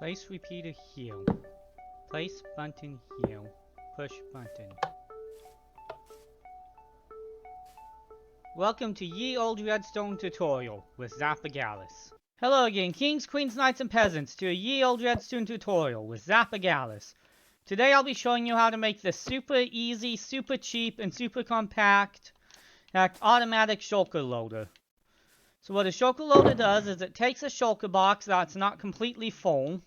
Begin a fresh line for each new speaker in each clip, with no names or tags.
Place repeater here. Place button here. Push button. Welcome to Ye Old Redstone tutorial with Zapagalis. Hello again, kings, queens, knights, and peasants, to a Ye Old Redstone tutorial with Zapagalis. Today I'll be showing you how to make this super easy, super cheap, and super compact automatic shulker loader. So what a shulker loader does is it takes a shulker box that's not completely full.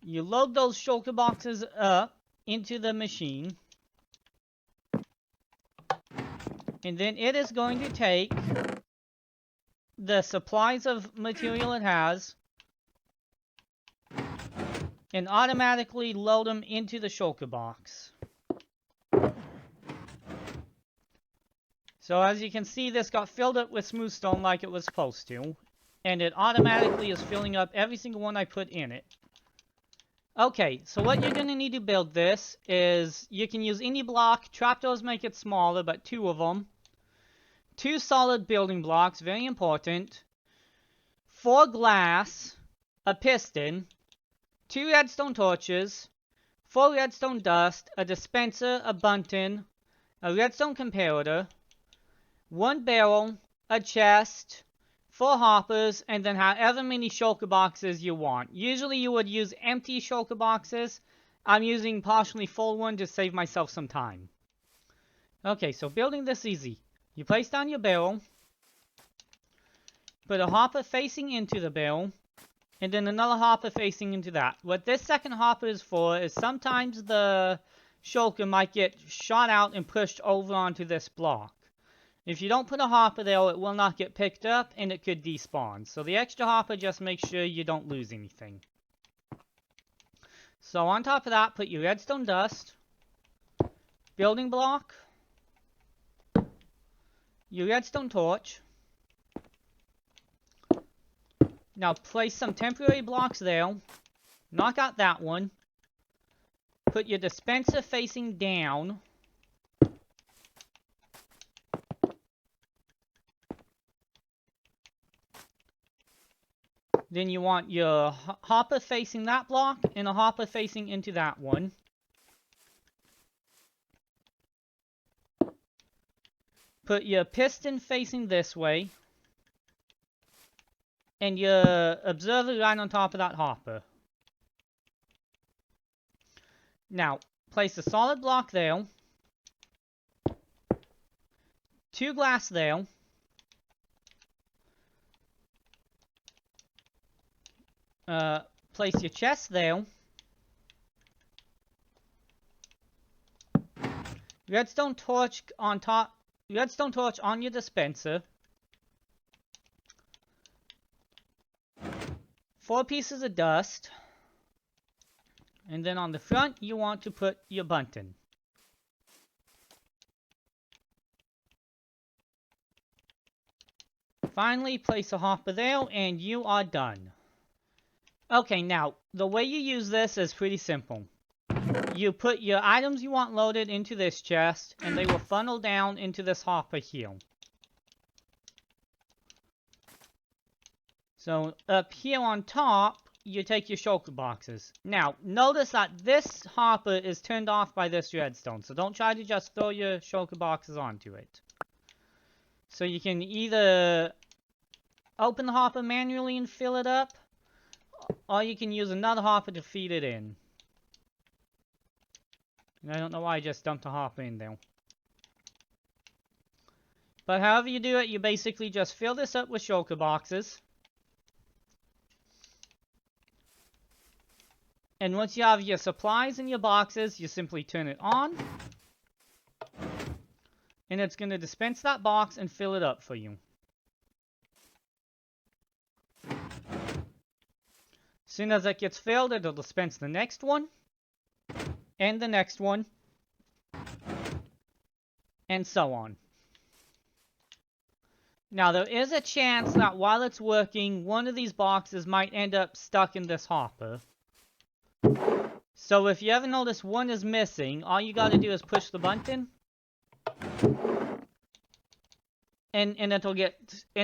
You load those shulker boxes up into the machine. And then it is going to take the supplies of material it has and automatically load them into the shulker box. So as you can see, this got filled up with smooth stone like it was supposed to. And it automatically is filling up every single one I put in it. Okay, so what you're going to need to build this is, you can use any block. Trapdoors make it smaller, but 2 of them. 2 solid building blocks, very important. 4 glass, a piston, 2 redstone torches, 4 redstone dust, a dispenser, a button, a redstone comparator, 1 barrel, a chest, 4 hoppers, and then however many shulker boxes you want. Usually you would use empty shulker boxes. I'm using partially full one to save myself some time. Okay, so building this easy. You place down your barrel, put a hopper facing into the barrel, and then another hopper facing into that. What this second hopper is for is sometimes the shulker might get shot out and pushed over onto this block. If you don't put a hopper there, it will not get picked up, and it could despawn. So the extra hopper just makes sure you don't lose anything. So on top of that, put your redstone dust, building block, your redstone torch. Now place some temporary blocks there. Knock out that one. Put your dispenser facing down. Then you want your hopper facing that block and a hopper facing into that one. Put your piston facing this way. And your observer right on top of that hopper. Now, place a solid block there. 2 glass there. Place your chest there. Redstone torch on top. Redstone torch on your dispenser. 4 pieces of dust. And then on the front, you want to put your button. Finally, place a hopper there, and you are done. Okay, now, the way you use this is pretty simple. You put your items you want loaded into this chest, and they will funnel down into this hopper here. So, up here on top, you take your shulker boxes. Now, notice that this hopper is turned off by this redstone, so don't try to just throw your shulker boxes onto it. So you can either open the hopper manually and fill it up, or you can use another hopper to feed it in. And I don't know why I just dumped a hopper in there. But however you do it, you basically just fill this up with shulker boxes. And once you have your supplies in your boxes, you simply turn it on. And it's going to dispense that box and fill it up for you. As soon as it gets filled, it'll dispense the next one. And the next one. And so on. Now, there is a chance that while it's working, one of these boxes might end up stuck in this hopper. So if you ever notice one is missing, all you gotta do is push the button. and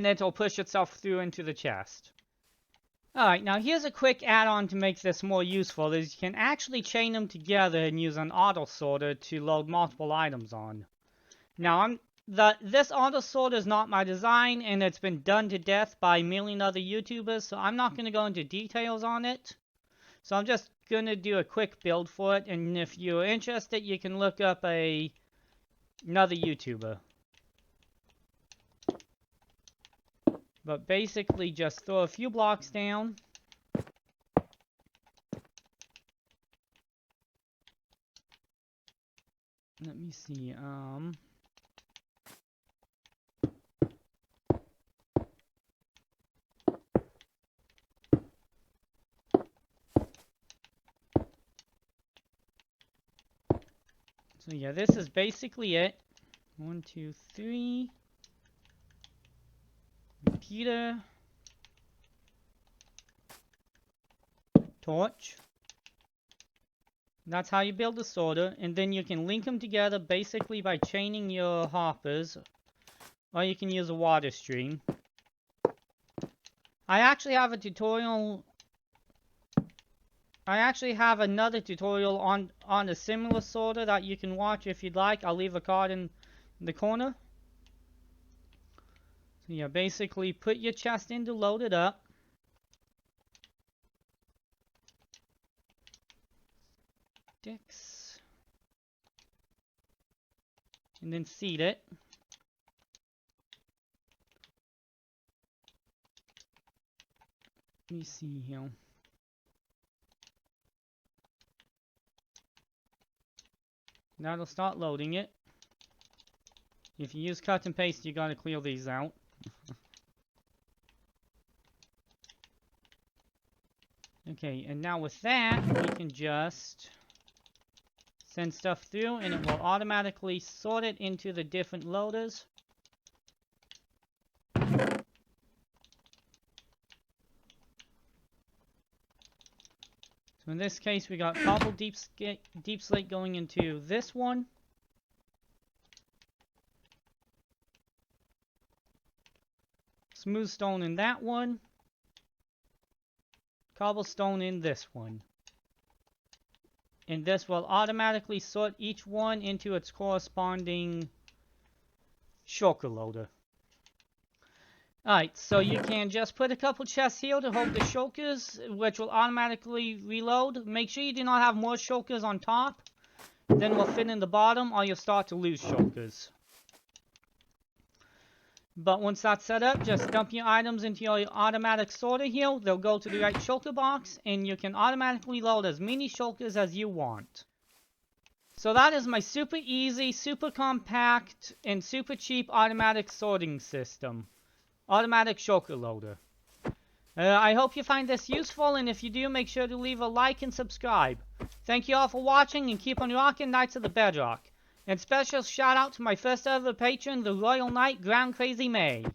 it'll push itself through into the chest. Alright, now here's a quick add-on to make this more useful, is you can actually chain them together and use an auto sorter to load multiple items on. Now, this auto sorter is not my design, and it's been done to death by a million other YouTubers, so I'm not going to go into details on it. So I'm just going to do a quick build for it, and if you're interested, you can look up another YouTuber. But basically, just throw a few blocks down. Let me see, so yeah, this is basically it. 1, 2, 3. Repeater. Torch. That's how you build a sorter, and then you can link them together basically by chaining your hoppers, or you can use a water stream. I actually have a tutorial. I actually have another tutorial on a similar sorter that you can watch if you'd like. I'll leave a card in the corner. So yeah, basically put your chest in to load it up. Sticks. And then seed it. Let me see here. That'll start loading it. If you use cut and paste, you gotta clear these out. Okay, and now with that, we can just send stuff through, and it will automatically sort it into the different loaders. So in this case, we got cobble deep slate going into this one. Smooth stone in that one. Cobblestone in this one. And this will automatically sort each one into its corresponding shulker loader. Alright, so you can just put a couple chests here to hold the shulkers, which will automatically reload. Make sure you do not have more shulkers on top than will fit in the bottom, or you'll start to lose shulkers. But once that's set up, just dump your items into your automatic sorter here. They'll go to the right shulker box, and you can automatically load as many shulkers as you want. So that is my super easy, super compact, and super cheap automatic sorting system. Automatic shulker loader. I hope you find this useful, and if you do, make sure to leave a like and subscribe. Thank you all for watching, and keep on rocking Knights of the Bedrock. And special shout out to my first ever patron, the Royal Knight, Ground Crazy May.